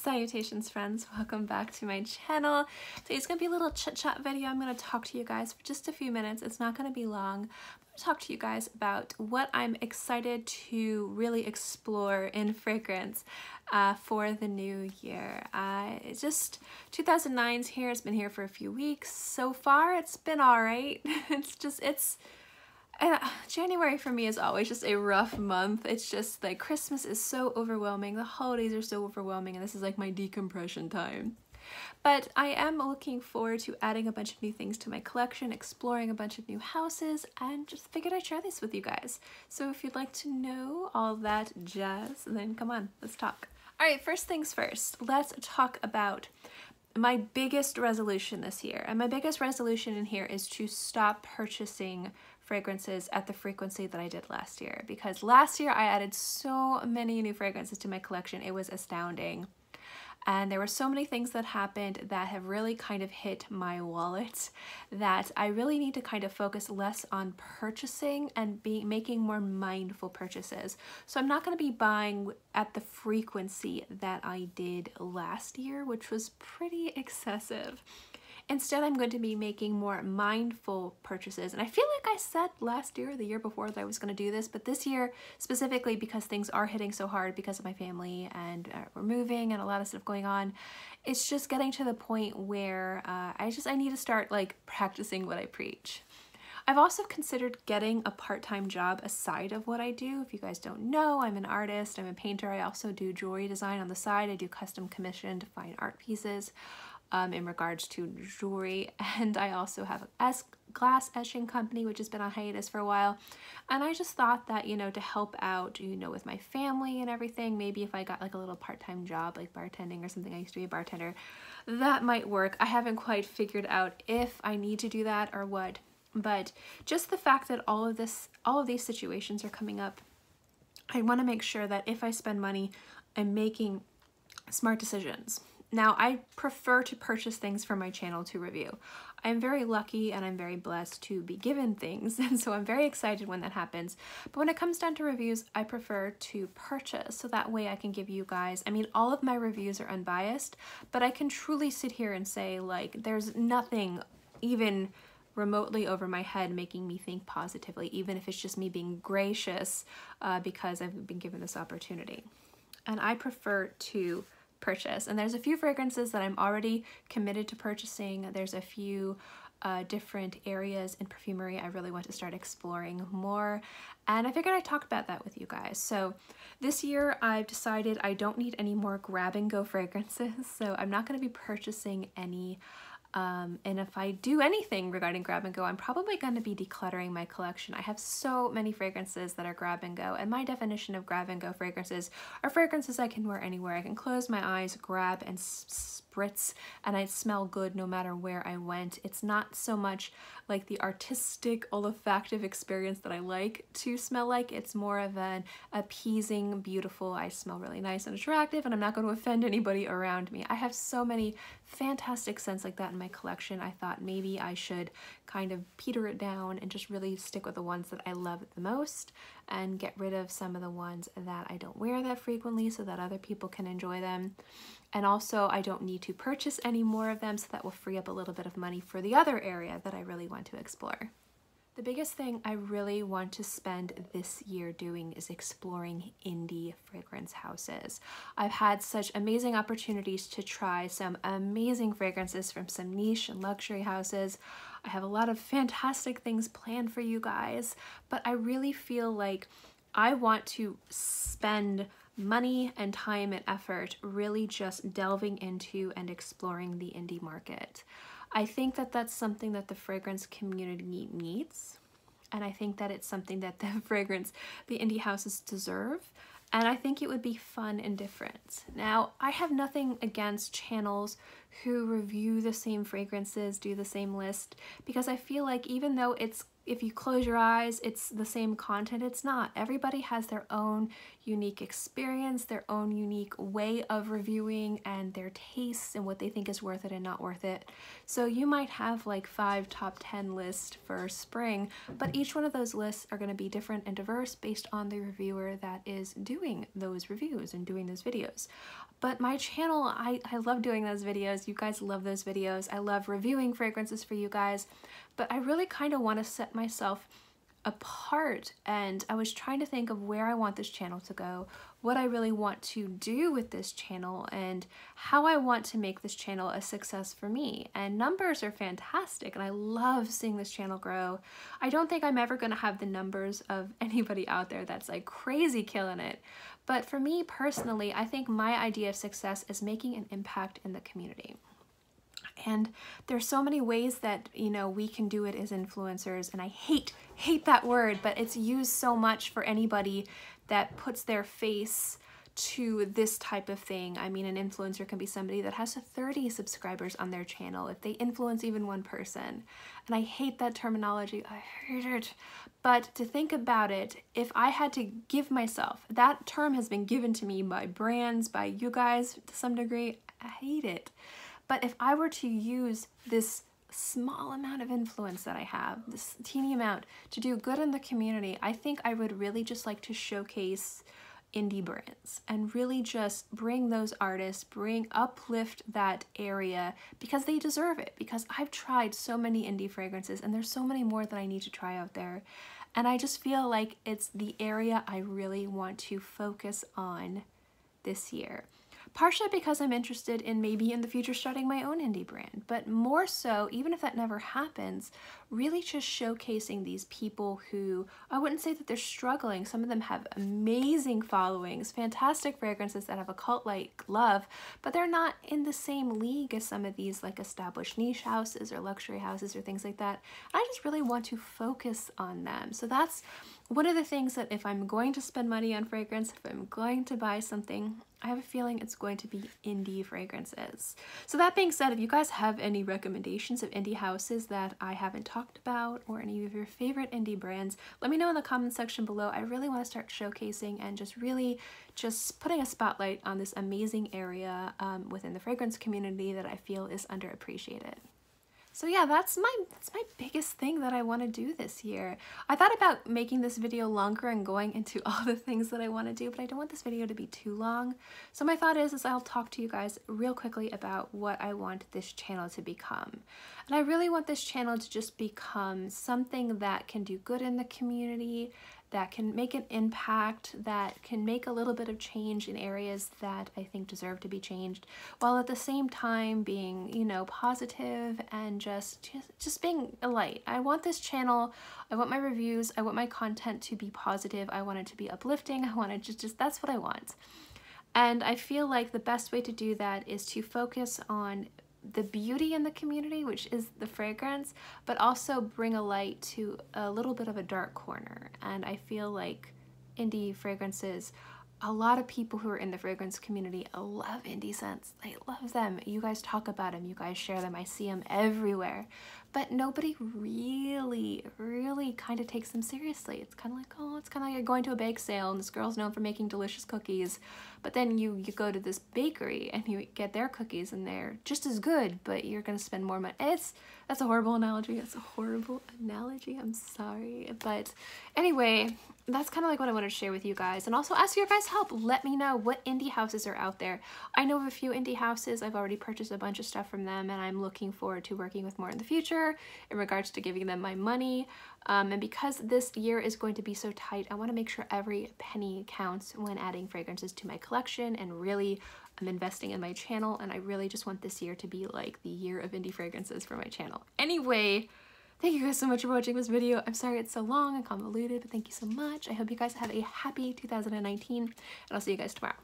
Salutations friends, welcome back to my channel. Today's gonna be a little chit chat video. I'm gonna talk to you guys for just a few minutes. It's not gonna be long. I'm gonna talk to you guys about what I'm excited to really explore in fragrance for the new year. It's just 2009's here. It's been here for a few weeks. So far it's been all right. January for me is always just a rough month. It's just like Christmas is so overwhelming, the holidays are so overwhelming, and this is like my decompression time. But I am looking forward to adding a bunch of new things to my collection, exploring a bunch of new houses, and just figured I'd share this with you guys. So if you'd like to know all that jazz, then come on, let's talk. Alright, first things first, let's talk about my biggest resolution this year. And my biggest resolution in here is to stop purchasing fragrances at the frequency that I did last year, because last year I added so many new fragrances to my collection. It was astounding. And there were so many things that happened that have really kind of hit my wallet that I really need to kind of focus less on purchasing and making more mindful purchases. So I'm not going to be buying at the frequency that I did last year, which was pretty excessive. Instead, I'm going to be making more mindful purchases. And I feel like I said last year or the year before that I was going to do this, but this year specifically, because things are hitting so hard because of my family and we're moving and a lot of stuff going on, it's just getting to the point where I need to start like practicing what I preach. I've also considered getting a part-time job aside of what I do. If you guys don't know, I'm an artist, I'm a painter. I also do jewelry design on the side. I do custom commissioned fine art pieces in regards to jewelry, and I also have a glass etching company which has been on hiatus for a while. And I just thought that, you know, to help out, you know, with my family and everything, maybe if I got like a little part-time job like bartending or something, I used to be a bartender, that might work. I haven't quite figured out if I need to do that or what, but just the fact that all of these situations are coming up, I want to make sure that if I spend money, I'm making smart decisions. Now, I prefer to purchase things for my channel to review. I'm very lucky and I'm very blessed to be given things, and so I'm very excited when that happens. But when it comes down to reviews, I prefer to purchase, so that way I can give you guys, I mean, all of my reviews are unbiased, but I can truly sit here and say, like, there's nothing even remotely over my head making me think positively, even if it's just me being gracious because I've been given this opportunity. And I prefer to purchase. And there's a few fragrances that I'm already committed to purchasing. There's a few different areas in perfumery I really want to start exploring more, and I figured I'd talk about that with you guys. So this year I've decided I don't need any more grab and go fragrances, so I'm not going to be purchasing any. And if I do anything regarding grab and go, I'm probably going to be decluttering my collection. I have so many fragrances that are grab and go, and my definition of grab and go fragrances are fragrances I can wear anywhere. I can close my eyes, grab, and spritz, and I'd smell good no matter where I went. It's not so much like the artistic olfactive experience that I like to smell like. It's more of an appeasing, beautiful, I smell really nice and attractive, and I'm not going to offend anybody around me. I have so many fantastic scents like that in my collection. I thought maybe I should kind of peter it down and just really stick with the ones that I love the most and get rid of some of the ones that I don't wear that frequently so that other people can enjoy them. And also I don't need to purchase any more of them, so that will free up a little bit of money for the other area that I really want to explore. The biggest thing I really want to spend this year doing is exploring indie fragrance houses. I've had such amazing opportunities to try some amazing fragrances from some niche and luxury houses. I have a lot of fantastic things planned for you guys, but I really feel like I want to spend money and time and effort really just delving into and exploring the indie market. I think that that's something that the fragrance community needs, and I think that it's something that the indie houses deserve, and I think it would be fun and different. Now, I have nothing against channels who review the same fragrances, do the same list, because I feel like even though if you close your eyes, it's the same content, it's not. Everybody has their own unique experience, their own unique way of reviewing, and their tastes and what they think is worth it and not worth it. So you might have like 5 top 10 lists for spring, but each one of those lists are going to be different and diverse based on the reviewer that is doing those reviews and doing those videos. But my channel, I love doing those videos. You guys love those videos. I love reviewing fragrances for you guys, but I really kind of want to set myself apart, and I was trying to think of where I want this channel to go, what I really want to do with this channel, and how I want to make this channel a success for me. And numbers are fantastic, and I love seeing this channel grow. I don't think I'm ever going to have the numbers of anybody out there that's like crazy killing it, but for me personally, I think my idea of success is making an impact in the community. And there's so many ways that, you know, we can do it as influencers, and I hate that word, but it's used so much for anybody that puts their face to this type of thing. I mean, an influencer can be somebody that has 30 subscribers on their channel if they influence even one person. And I hate that terminology. I hate it. But to think about it, if I had to give myself, that term has been given to me by brands, by you guys to some degree. I hate it. But if I were to use this small amount of influence that I have, this teeny amount, to do good in the community, I think I would really just like to showcase indie brands and really just bring those artists, uplift that area, because they deserve it. Because I've tried so many indie fragrances, and there's so many more that I need to try out there. And I just feel like it's the area I really want to focus on this year. Partially because I'm interested in maybe in the future starting my own indie brand, but more so, even if that never happens, really just showcasing these people who, I wouldn't say that they're struggling. Some of them have amazing followings, fantastic fragrances that have a cult-like love, but they're not in the same league as some of these like established niche houses or luxury houses or things like that. I just really want to focus on them. So that's one of the things that if I'm going to spend money on fragrance, if I'm going to buy something, I have a feeling it's going to be indie fragrances. So that being said, if you guys have any recommendations of indie houses that I haven't talked about, or any of your favorite indie brands, let me know in the comment section below. I really want to start showcasing and just really just putting a spotlight on this amazing area within the fragrance community that I feel is underappreciated. So yeah, that's my biggest thing that I want to do this year. I thought about making this video longer and going into all the things that I want to do, but I don't want this video to be too long. So my thought is I'll talk to you guys real quickly about what I want this channel to become. And I really want this channel to just become something that can do good in the community, that can make an impact, that can make a little bit of change in areas that I think deserve to be changed, while at the same time being, you know, positive and just being a light. I want this channel, I want my reviews, I want my content to be positive, I want it to be uplifting, I want it just that's what I want. And I feel like the best way to do that is to focus on the beauty in the community, which is the fragrance, but also bring a light to a little bit of a dark corner. And I feel like indie fragrances, a lot of people who are in the fragrance community love indie scents. I love them. You guys talk about them, you guys share them, I see them everywhere. But nobody really kind of takes them seriously. It's kind of like, oh, it's kind of like you're going to a bake sale and this girl's known for making delicious cookies, but then you go to this bakery and you get their cookies and they're just as good, but you're gonna spend more money. That's a horrible analogy. That's a horrible analogy. I'm sorry. But anyway, that's kind of like what I wanted to share with you guys, and also ask your guys' help. Let me know what indie houses are out there. I know of a few indie houses. I've already purchased a bunch of stuff from them, and I'm looking forward to working with more in the future in regards to giving them my money. And because this year is going to be so tight, I want to make sure every penny counts when adding fragrances to my collection, and really I'm investing in my channel, and I really just want this year to be like the year of indie fragrances for my channel. Anyway, thank you guys so much for watching this video. I'm sorry it's so long and convoluted, but thank you so much. I hope you guys have a happy 2019, and I'll see you guys tomorrow.